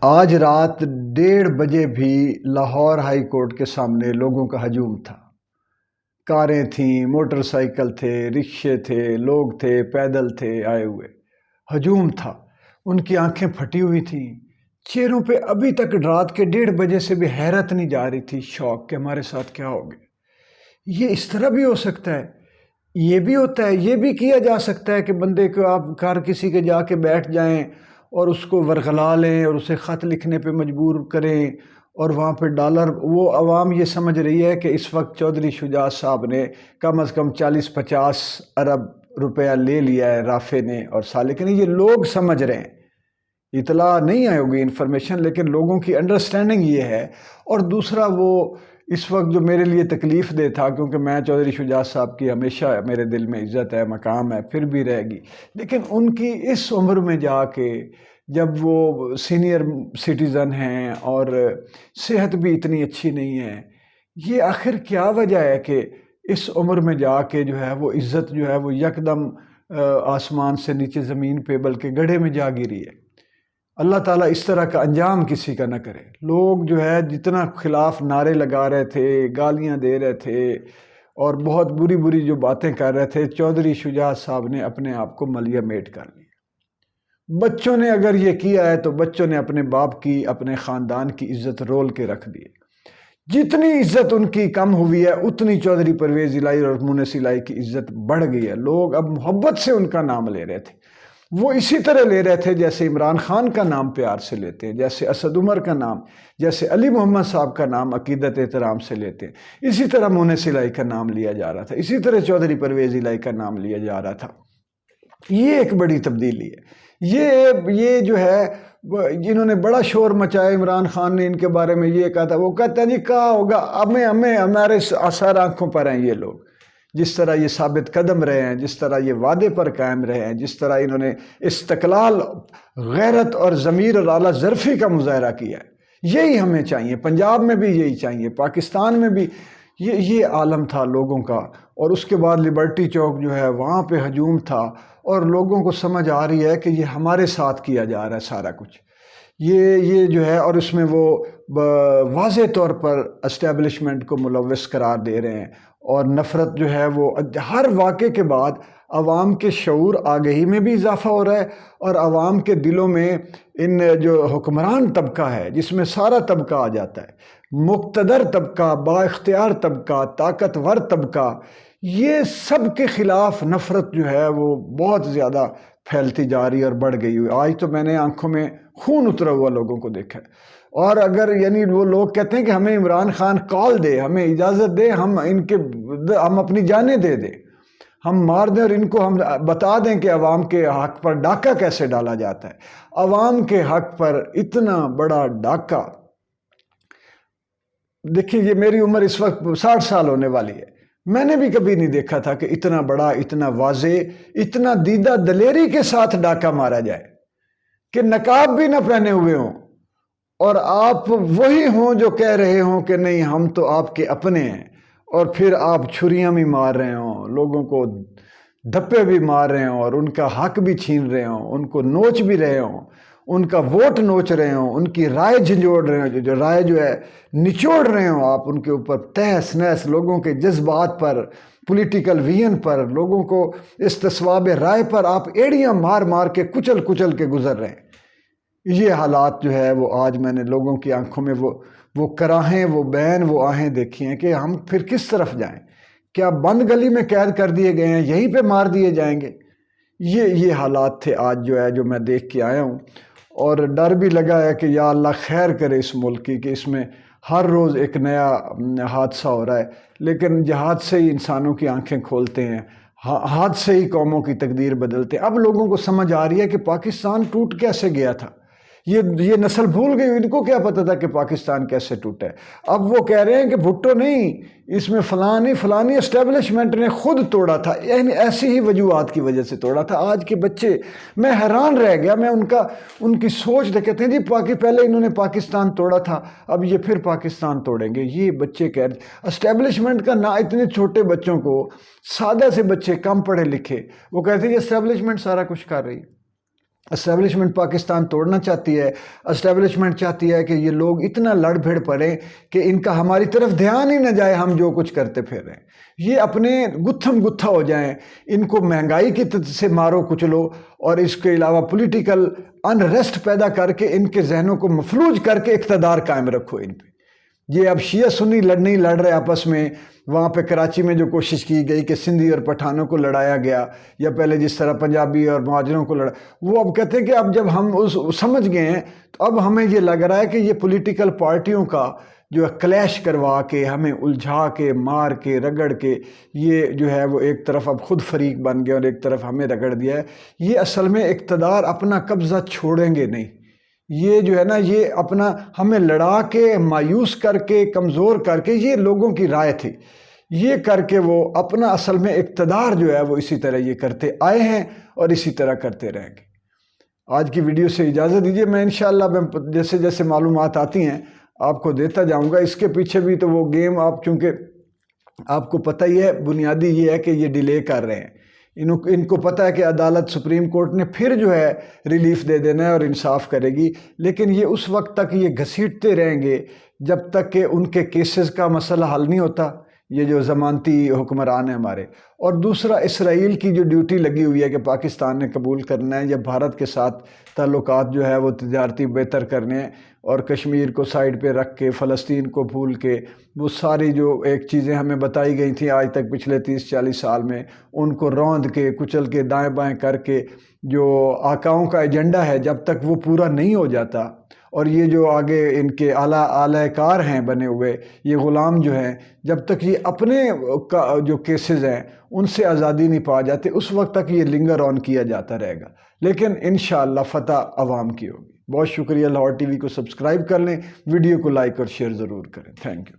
آج رات 1:30 بھی لاہور ہائی کورٹ کے سامنے لوگوں کا ہجوم تھا۔ کاریں تھیں، موٹر سائیکل تھے، رکشے تھے، لوگ تھے، پیدل تھے آئے ہوئے۔ ہجوم تھا، ان کی آنکھیں پھٹی ہوئی تھیں، چہروں پہ ابھی تک رات کے 1:30 سے بھی حیرت نہیں جا رہی تھی، شوق کہ ہمارے ساتھ کیا ہو گیا۔ یہ اس طرح بھی ہو سکتا ہے، یہ بھی ہوتا ہے، یہ بھی کیا جا سکتا ہے کہ بندے کو آپ گھر کسی کے جا کے بیٹھ جائیں اور اس کو ورغلا لیں اور اسے خط لکھنے پہ مجبور کریں اور وہاں پہ ڈالر، وہ عوام یہ سمجھ رہی ہے کہ اس وقت چودھری شجاعت صاحب نے کم از کم 40-50 ارب روپیہ لے لیا ہے رافع نے اور سالک نے، یہ لوگ سمجھ رہے ہیں، اطلاع نہیں آئے ہوگی انفارمیشن، لیکن لوگوں کی انڈرسٹینڈنگ یہ ہے۔ اور دوسرا وہ اس وقت جو میرے لیے تکلیف دہ تھا، کیونکہ میں چودھری شجاعت صاحب کی ہمیشہ میرے دل میں عزت ہے، مقام ہے، پھر بھی رہے گی، لیکن ان کی اس عمر میں جا کے جب وہ سینئر سٹیزن ہیں اور صحت بھی اتنی اچھی نہیں ہے، یہ آخر کیا وجہ ہے کہ اس عمر میں جا کے جو ہے وہ عزت جو ہے وہ یکدم آسمان سے نیچے زمین پہ بلکہ گڑھے میں جا گری ہے۔ اللہ تعالیٰ اس طرح کا انجام کسی کا نہ کرے۔ لوگ جو ہے جتنا خلاف نعرے لگا رہے تھے، گالیاں دے رہے تھے اور بہت بری بری جو باتیں کر رہے تھے، چودھری شجاعت صاحب نے اپنے آپ کو ملیہ میٹ کر لیا۔ بچوں نے اگر یہ کیا ہے تو بچوں نے اپنے باپ کی، اپنے خاندان کی عزت رول کے رکھ دی۔ جتنی عزت ان کی کم ہوئی ہے اتنی چودھری پرویز الہی اور مونس الہی کی عزت بڑھ گئی ہے۔ لوگ اب محبت سے ان کا نام لے رہے تھے، وہ اسی طرح لے رہے تھے جیسے عمران خان کا نام پیار سے لیتے ہیں، جیسے اسد عمر کا نام، جیسے علی محمد صاحب کا نام عقیدت احترام سے لیتے ہیں، اسی طرح مونس الہی کا نام لیا جا رہا تھا، اسی طرح چودھری پرویز الہی کا نام لیا جا رہا تھا۔ یہ ایک بڑی تبدیلی ہے۔ یہ جو ہے جنہوں نے بڑا شور مچایا، عمران خان نے ان کے بارے میں یہ کہا تھا، وہ کہتا ہے جی کہا ہوگا، ہمارے آثار آنکھوں پر ہیں یہ لوگ، جس طرح یہ ثابت قدم رہے ہیں، جس طرح یہ وعدے پر قائم رہے ہیں، جس طرح انہوں نے استقلال، غیرت اور ضمیر اور اعلیٰ ظرفی کا مظاہرہ کیا ہے۔ یہی ہمیں چاہیے، پنجاب میں بھی یہی چاہیے، پاکستان میں بھی یہ عالم تھا لوگوں کا۔ اور اس کے بعد لبرٹی چوک جو ہے وہاں پہ ہجوم تھا، اور لوگوں کو سمجھ آ رہی ہے کہ یہ ہمارے ساتھ کیا جا رہا ہے سارا کچھ، یہ جو ہے، اور اس میں وہ واضح طور پر اسٹیبلشمنٹ کو ملوث قرار دے رہے ہیں، اور نفرت جو ہے وہ ہر واقعے کے بعد عوام کے شعور آگہی میں بھی اضافہ ہو رہا ہے، اور عوام کے دلوں میں ان جو حکمران طبقہ ہے جس میں سارا طبقہ آ جاتا ہے، مقتدر طبقہ، با اختیار طبقہ، طاقتور طبقہ، یہ سب کے خلاف نفرت جو ہے وہ بہت زیادہ پھیلتی جا رہی ہے اور بڑھ گئی ہوئی۔ آج تو میں نے آنکھوں میں خون اترا ہوا لوگوں کو دیکھا ہے۔ اور اگر یعنی وہ لوگ کہتے ہیں کہ ہمیں عمران خان کال دے، ہمیں اجازت دے، ہم اپنی جانیں دے دیں، ہم مار دیں، اور ان کو ہم بتا دیں کہ عوام کے حق پر ڈاکہ کیسے ڈالا جاتا ہے۔ عوام کے حق پر اتنا بڑا ڈاکہ، دیکھیے یہ میری عمر اس وقت 60 سال ہونے والی ہے، میں نے بھی کبھی نہیں دیکھا تھا کہ اتنا بڑا، اتنا واضح، اتنا دیدہ دلیری کے ساتھ ڈاکہ مارا جائے، کہ نقاب بھی نہ پہنے ہوئے ہوں اور آپ وہی ہوں جو کہہ رہے ہوں کہ نہیں ہم تو آپ کے اپنے ہیں، اور پھر آپ چھریاں بھی مار رہے ہوں، لوگوں کو دھپے بھی مار رہے ہوں، اور ان کا حق بھی چھین رہے ہوں، ان کو نوچ بھی رہے ہوں، ان کا ووٹ نوچ رہے ہوں، ان کی رائے جھنجھوڑ رہے ہوں، جو رائے جو ہے نچوڑ رہے ہوں آپ ان کے اوپر، تہس نہس لوگوں کے جذبات پر، پولیٹیکل ویژن پر، لوگوں کو استصواب رائے پر آپ ایڑیاں مار مار کے کچل کچل کے گزر رہے ہیں۔ یہ حالات جو ہے وہ آج میں نے لوگوں کی آنکھوں میں وہ کراہیں، وہ بین، وہ آہیں دیکھی ہیں کہ ہم پھر کس طرف جائیں۔ کیا بند گلی میں قید کر دیے گئے ہیں، یہیں پہ مار دیے جائیں گے؟ یہ حالات تھے آج جو ہے جو میں دیکھ کے آیا ہوں، اور ڈر بھی لگا ہے کہ یا اللہ خیر کرے اس ملک کی، کہ اس میں ہر روز ایک نیا حادثہ ہو رہا ہے، لیکن جہاد سے ہی انسانوں کی آنکھیں کھولتے ہیں، حادثے ہی قوموں کی تقدیر بدلتے ہیں۔ اب لوگوں کو سمجھ آ رہی ہے کہ پاکستان ٹوٹ کیسے گیا تھا، یہ نسل بھول گئی، ان کو کیا پتا تھا کہ پاکستان کیسے ٹوٹا ہے۔ اب وہ کہہ رہے ہیں کہ بھٹو نہیں، اس میں فلانی اسٹیبلشمنٹ نے خود توڑا تھا، یعنی ایسی ہی وجوہات کی وجہ سے توڑا تھا۔ آج کے بچے، میں حیران رہ گیا، میں ان کی سوچ دیکھ، کہتے ہیں جی پہلے انہوں نے پاکستان توڑا تھا، اب یہ پھر پاکستان توڑیں گے۔ یہ بچے کہہ رہے اسٹیبلشمنٹ کا، نہ اتنے چھوٹے بچوں کو، سادہ سے بچے کم پڑھے لکھے، وہ کہتے ہیں یہ اسٹیبلشمنٹ سارا کچھ کر رہی ہے۔ اسٹیبلشمنٹ پاکستان توڑنا چاہتی ہے، اسٹیبلشمنٹ چاہتی ہے کہ یہ لوگ اتنا لڑ بھیڑ پڑیں کہ ان کا ہماری طرف دھیان ہی نہ جائے، ہم جو کچھ کرتے پھر رہے ہیں، یہ اپنے گتھم گتھا ہو جائیں، ان کو مہنگائی کی سے مارو کچلو، اور اس کے علاوہ پولیٹیکل انریسٹ پیدا کر کے ان کے ذہنوں کو مفلوج کر کے اقتدار قائم رکھو ان پہ۔ یہ اب شیعہ سنی نہیں لڑ رہے آپس میں، وہاں پہ کراچی میں جو کوشش کی گئی کہ سندھی اور پٹھانوں کو لڑایا گیا، یا پہلے جس طرح پنجابی اور مہاجروں کو لڑا، وہ اب کہتے ہیں کہ اب جب ہم سمجھ گئے ہیں تو اب ہمیں یہ لگ رہا ہے کہ یہ پولیٹیکل پارٹیوں کا جو ہے کلیش کروا کے، ہمیں الجھا کے، مار کے، رگڑ کے، یہ جو ہے وہ ایک طرف اب خود فریق بن گئے اور ایک طرف ہمیں رگڑ دیا ہے۔ یہ اصل میں اقتدار اپنا قبضہ چھوڑیں گے نہیں، یہ جو ہے نا، یہ اپنا ہمیں لڑا کے، مایوس کر کے، کمزور کر کے، یہ لوگوں کی رائے تھی، یہ کر کے وہ اپنا اصل میں اقتدار جو ہے وہ اسی طرح یہ کرتے آئے ہیں اور اسی طرح کرتے رہیں گے۔ آج کی ویڈیو سے اجازت دیجیے، میں انشاءاللہ جیسے جیسے معلومات آتی ہیں آپ کو دیتا جاؤں گا۔ اس کے پیچھے بھی تو وہ گیم، آپ چونکہ آپ کو پتہ ہی ہے، بنیادی یہ ہے کہ یہ ڈیلے کر رہے ہیں، ان کو پتہ ہے کہ عدالت سپریم کورٹ نے پھر جو ہے ریلیف دے دینا ہے اور انصاف کرے گی، لیکن یہ اس وقت تک یہ گھسیٹتے رہیں گے جب تک کہ ان کے کیسز کا مسئلہ حل نہیں ہوتا، یہ جو ضمانتی حکمران ہیں ہمارے۔ اور دوسرا، اسرائیل کی جو ڈیوٹی لگی ہوئی ہے کہ پاکستان نے قبول کرنا ہے یا بھارت کے ساتھ تعلقات جو ہے وہ تجارتی بہتر کرنے ہیں، اور کشمیر کو سائیڈ پہ رکھ کے، فلسطین کو بھول کے، وہ ساری جو ایک چیزیں ہمیں بتائی گئی تھیں آج تک پچھلے 30-40 سال میں، ان کو روند کے، کچل کے، دائیں بائیں کر کے، جو آقاؤں کا ایجنڈا ہے جب تک وہ پورا نہیں ہو جاتا، اور یہ جو آگے ان کے اعلی کار ہیں بنے ہوئے، یہ غلام جو ہیں، جب تک یہ اپنے جو کیسز ہیں ان سے آزادی نہیں پا جاتے، اس وقت تک یہ لنگر آن کیا جاتا رہے گا، لیکن انشاءاللہ فتح عوام کی ہوگی۔ بہت شکریہ۔ لاہور ٹی وی کو سبسکرائب کر لیں، ویڈیو کو لائک اور شیئر ضرور کریں۔ Thank you.